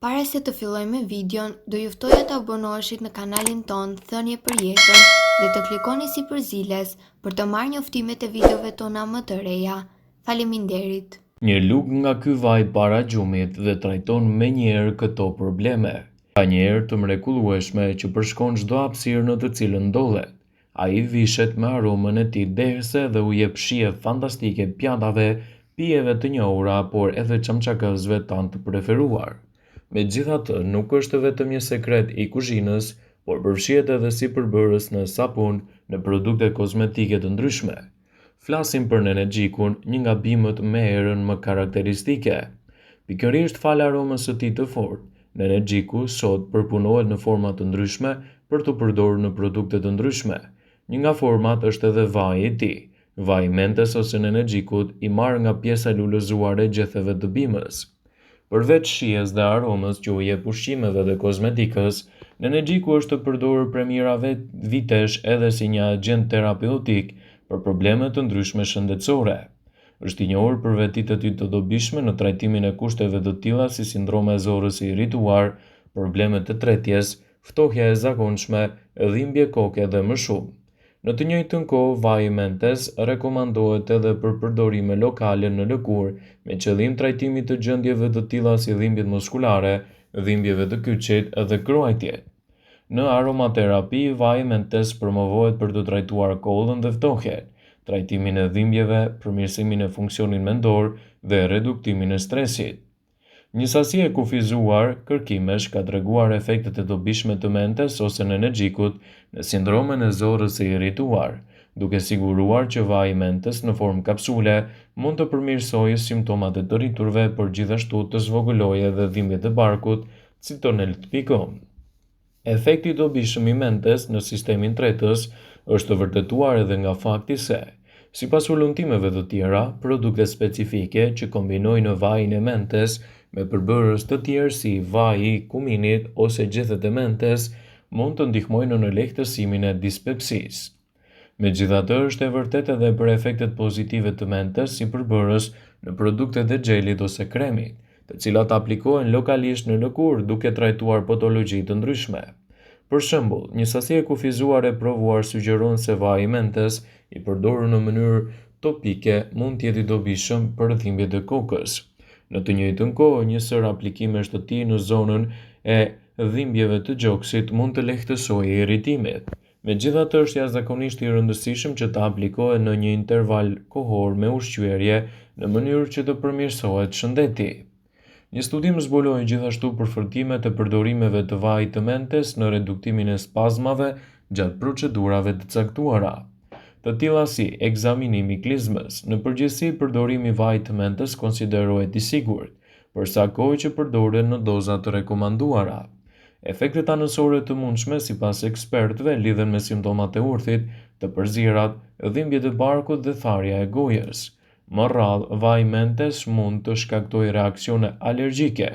Para se të fillojmë me videon, do ju ftoja të abonoheshit në kanalin ton Thënie për Jetën dhe të klikoni si përziles për të marrë njoftimet e videove tona më të reja. Faleminderit. Një lug nga ky vaj para gjumit dhe trajton menjëherë këto probleme. Ka njerë të mrekullueshme që përshkon çdo hapësirë në të cilën ndodhet. Ai vishet me aromën e tij derse dhe u jep shije fantastike pjatave, pijeve të njohura, por edhe çamçakësve tan të preferuar. Megjithatë, nuk është vetëm një sekret i kuzhinës, por përfshihet edhe si përbërës në sapun, në produkte kozmetike të ndryshme. Flasim për nenergjikun, një nga bimët me erën më karakteristike. Pikërisht fal aromës së tij të fortë, nenergjiku sot përpunohet në forma të ndryshme për të përdorur në produkte të ndryshme. Një nga format është edhe vaji i tij. Vaji mentes ose nenergjikut i marrë nga pjesa lulëzuare e gjetheve të bimës. Përveç shijes dhe aromës që u jep ushqimeve dhe kozmetikës, nenergjiku është përdorur prej mijërave vitesh edhe si një agent terapeutik për probleme të ndryshme shëndetësore. Është i njohur për vetitë e tij të dobishme në trajtimin e kushteve të tilla si sindroma e zorrës së irrituar, probleme të tretjes, ftohja e zakonshme, dhimbje koke dhe më shumë. Në të njëjtën kohë, vaji mentes rekomandohet edhe për përdorime lokale në lëkurë, me qëllim trajtimi të gjendjeve të tilla si dhimbjet muskulare, dhimbjeve të kyçit dhe kruajtje. Në aromaterapi, vaji mentes promovohet për të trajtuar kollën dhe ftohjen, trajtimin e dhimbjeve, përmirësimin e funksionit mendor dhe reduktimin e stresit. Një sasi e kufizuar kërkimesh ka treguar efektet e dobishme të mentes ose nenergjikut në sindromen e zorrës së irrituar, duke siguruar që vaji mentes në formë kapsule mund të përmirësojë simptomat e të rriturve, por gjithashtu të zvogëlojë edhe dhimbjet e barkut, citonel.com. Efekti i dobishëm i mentes në sistemin tretës është vërtetuar edhe nga fakti se, sipas ulëntimeve të tjera, produkte specifike që kombinojnë vajin e mentes me përbërës të tjerë si vaji i kuminit ose gjethet e mentes mund të ndihmojnë në lehtësimin e dispepsisë. Megjithatë, është e vërtetë edhe për efektet pozitive të mentes si përbërës në produktet e xhelit ose kremit, të cilat aplikohen lokalisht në lëkurë duke trajtuar patologji të ndryshme. Për shembull, një sasi e kufizuar e provuar sugjeron se vaji mentes i përdorur në mënyrë topike mund të jetë i dobishëm për dhimbjet e kokës. Në të njëjtën kohë, një sër aplikimesh të tij në zonën e dhimbjeve të gjoksit mund të lehtësojë irritimin. Megjithatë, është jashtëzakonisht i rëndësishëm që të aplikohet në një interval kohor me ushqyerje në mënyrë që të përmirësohet shëndeti. Një studim zbuloi gjithashtu përfortimet e përdorimeve të vajit të mentes në reduktimin e spazmave gjatë procedurave të caktuara. Të tilla si ekzaminimi i klizmës, në përgjithësi përdorimi i vajit të mentes konsiderohet i sigurt, për sa kohë që përdoret në doza të rekomanduara. Efektet anësore të mundshme sipas ekspertëve lidhen me simptomat e urthit, të përzirat, dhimbjet e barkut dhe tharja e gojës. Më radhë, vaji mentes mund të shkaktojë reaksione alergjike.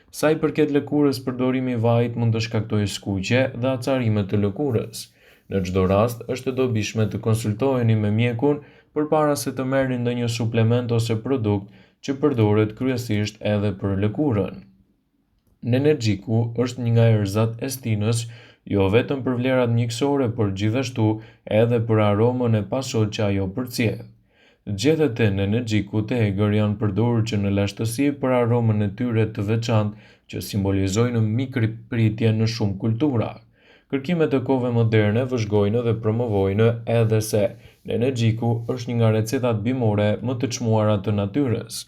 Sa i përket lëkurës, përdorimi i vajit mund të shkaktojë skuqje dhe acarime të lëkurës. Në çdo rast, është e dobishme të konsultoheni me mjekun përpara se të merrni ndonjë suplement ose produkt që përdoret kryesisht edhe për lëkurën. Nenergjiku është një nga erëzat e stinës, jo vetëm për vlerat mjekësore, por gjithashtu edhe për aromën e pasojtë që ajo përcjell. Gjethet e nenergjikut të egër janë përdorur që në lashtësi për aromën e tyre të veçantë që simbolizojnë mikropritje në shumë kultura. Kërkimet e kohëve moderne vëzhgojnë dhe promovojnë edhe se nenergjiku është një nga recetat bimore më të çmuara të natyrës.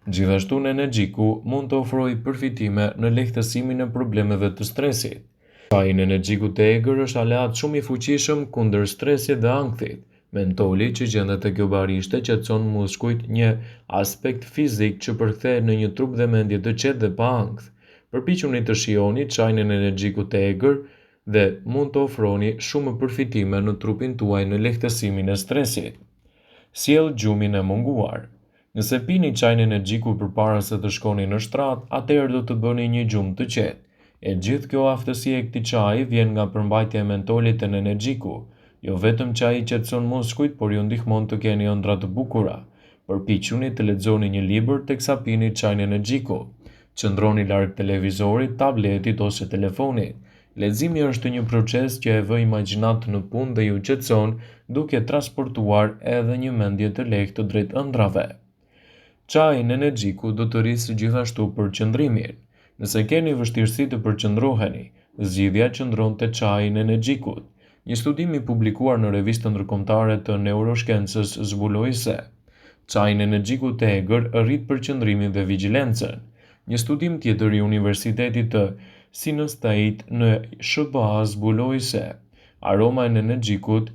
Gjithashtu, nenergjiku mund të ofrojë përfitime në lehtësimin e problemeve të stresit. Çaji i nenergjikut të egër është aleat shumë i fuqishëm kundër stresit dhe ankthit. Mentoli që gjendet tek barishte qetëson muskujt, një aspekt fizik që përkthehet në një trup dhe mendje të qetë dhe pa ankth. Përpiquni të shijoni çajin e nenergjikut të egër dhe mund të ofroni shumë përfitime në trupin tuaj në lehtësimin e stresit. Sjell gjumin e munguar. Nëse pini çajin energjiku përpara se të shkoni në shtrat, atëherë do të bëni një gjumë të qetë. E gjithë kjo aftësi e këtij çaji vjen nga përmbajtja e mentolit të nenergjiku. Jo vetëm çaji qetëson muskujt, por ju ndihmon të keni ëndra të bukura. Përpiquni të lexoni një libër teksa pini çajin energjiku. Qëndroni larg televizorit, tabletit ose telefonit. Leximi është një proces që e vë imagjinatën në punë dhe ju qetëson, duke transportuar edhe një mendje të lehtë drejt ëndrave. Çaji energjiku do të rrisë gjithashtu përqendrimin. Nëse keni vështirësi të përqendroheni, zgjidhja qëndron te çaji energjikut. Një studim i publikuar në revistën ndërkombëtare të neuroshkencës zbuloi se çaji energjikut të egër rrit përqendrimin dhe vigjilencën. Një studim tjetër i Universitetit të Sinës State në SBA zbuloi se aroma e energjikut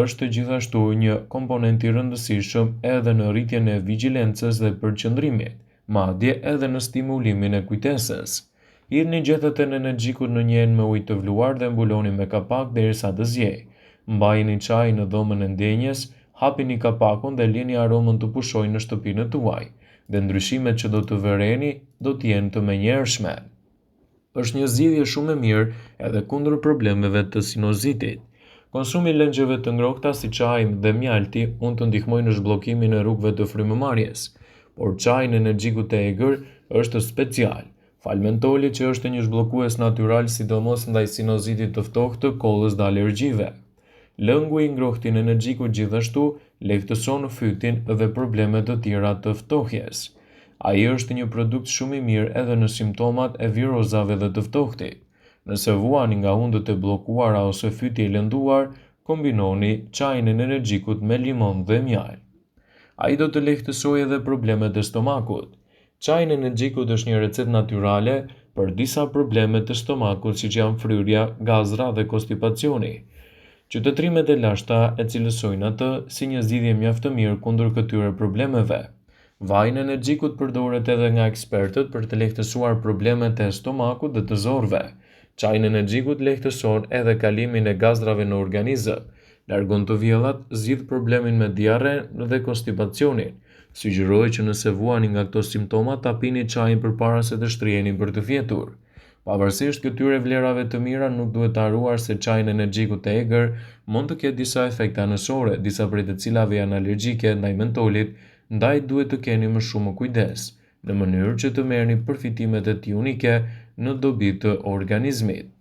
është gjithashtu një komponent i rëndësishëm edhe në rritjen e vigjilencës dhe përqendrimit, madje edhe në stimulimin e kujtesës. Hirni gjethet e energjikut në një enë me ujë të vluar dhe mbuloni me kapak derisa të zjejë. Mbajini çajin në dhomën e ndjenjes, hapini kapakun dhe lini aromën të pushojë në shtëpinë tuaj, dhe ndryshimet që do të vëreni do të jenë të menjëhershme. Është një zgjidhje shumë e mirë edhe kundër problemeve të sinuzitit. Konsumi i lëngjeve të ngrohta si çaji dhe mjalti mund të ndihmojnë në zhbllokimin e rrugëve të frymëmarrjes, por çaji energjikut të egër është special. Falmentolit që është një zhbllokues natyral sidomos ndaj sinuzitit të ftohtë, kollës dhe alergjive. Lëngu i ngrohtë i energjikut gjithashtu lehtëson fytyn dhe probleme të tjera të ftohjes. Ai është një produkt shumë i mirë edhe në simptomat e virozave dhe të ftohtit. Nëse vuani nga hundët e bllokuara ose fyti i lënduar, kombinoni çajin energjikut me limon dhe mjal. Ai do të lehtësojë edhe problemet e stomakut. Çaji energjikut është një recetë natyrale për disa probleme të stomakut siç janë fryrja, gazra dhe konstipacioni. Qytetrimet e lashta e cilësojnë atë si një zgjidhje mjaft e mirë kundër këtyre problemeve. Vaji i energjikut përdoret edhe nga ekspertët për të lehtësuar problemet e stomakut dhe të zorrve. Çaji i energjikut lehtëson edhe kalimin e gazrave në organizëm, largon të vjellat, zgjidh problemin me diarren dhe konstipacionin. Sugjeroj që nëse vuani nga këto simptoma ta pini çajin përpara se të shtriheni për të fjetur. Pavarësisht këtyre vlerave të mira, nuk duhet të haruar se çaji energjikut të egër mund të ketë disa efekte anësore, disa prej të cilave janë alergjike ndaj mentolit, ndaj duhet të keni më shumë kujdes, në mënyrë që të merrni përfitimet e tij unike në dobi të organizmit.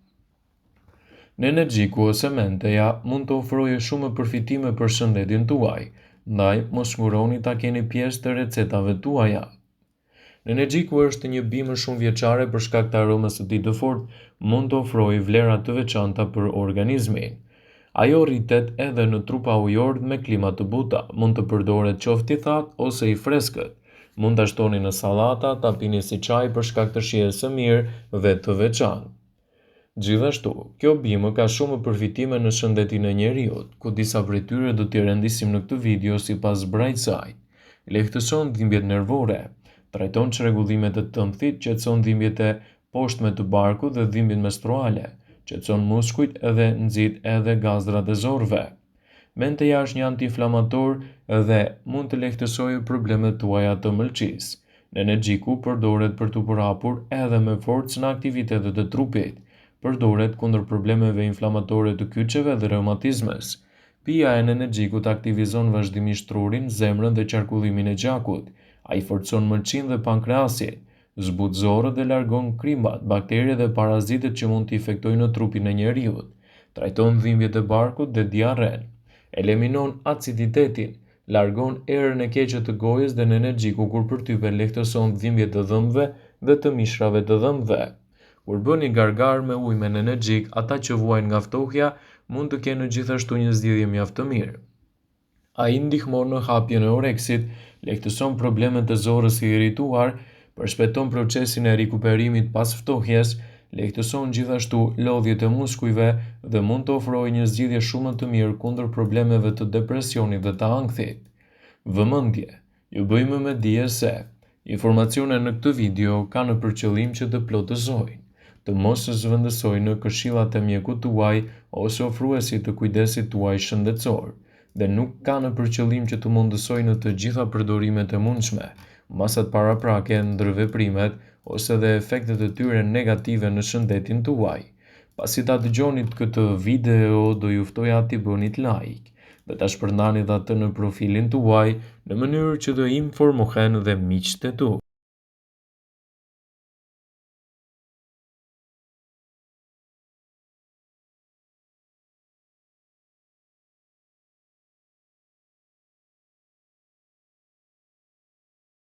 Në energjiku ose menteja mund të ofrojë shumë përfitime për shëndetin tuaj, ndaj mos nguroni ta keni pjesë të recetave tuaja. Në energjiku është një bimë shumë vjeçare për shkak të aromës së tij të fortë, mund të ofrojë vlera të veçanta për organizmin. Ajo rritet edhe në trupa ujor me klima të buta, mund të përdoret qoftë i thatë ose i freskët. Mund ta shtoni në sallata, ta pini si çaj për shkak të shijes së mirë dhe të veçantë. Gjithashtu, kjo bimë ka shumë përfitime në shëndetin e njeriut, ku disa prej tyre do t'i rendisim në këtë video sipas Brightside. Lehtëson dhimbjet nervore, trajton çrregullimet e tëmthit, qetëson dhimbjet e poshtme të barkut dhe dhimbjet menstruale, qetëson muskujt edhe nxit edhe gazrat e zorrve. Menteja është një antiinflamator dhe mund të lehtësojë problemet tuaja të mëlçisë. Në energjiku përdoret për të përhapur edhe me forcë në aktivitetet e trupit. Përdoret kundër problemeve inflamatore të kyçeve dhe reumatizmës. Pija e energjikut aktivizon vazhdimisht trurin, zemrën dhe qarkullimin e gjakut. Ai forcon mëlçin dhe pankreasin, zbut zorrët dhe largon krimbat, bakteriet dhe parazitet që mund të infektojnë në trupin e njeriut. Trajton dhimbjet e barkut dhe diarren. Eliminon aciditetin, largon erën e keqe të gojës dhe në energjiku kur përtypen lehtëson dhimbjet e dhëmbëve dhe të mishrave të dhëmbëve. Kur bëni gargar me ujë me energjik, ata që vuajnë nga ftohja mund të kenë gjithashtu një zgjidhje mjaft të mirë. Ai ndihmon në hapjen e oreksit, lehtëson problemet e zorrës së irrituar, përshpejton procesin e rikuperimit pas ftohjes, lehtëson gjithashtu lodhjet e muskujve dhe mund të ofrojë një zgjidhje shumë të mirë kundër problemeve të depresionit dhe të ankthit. Vëmendje, ju bëjmë me dije se informacionet në këtë video kanë për qëllim që të plotësojnë, të mos zhvendësojnë në këshillat e mjekut tuaj ose ofruesit të kujdesit tuaj shëndetësor, dhe nuk kanë për qëllim që të mundësojnë në të gjitha përdorimet e mundshme, masat paraprake, ndërveprimet ose dhe efektet e tyre negative në shëndetin tuaj. Pasi ta dëgjonit këtë video, do ju ftoja t'i bënit like dhe ta shpërndanit atë në profilin tuaj në mënyrë që të informohen dhe miqtë e tu.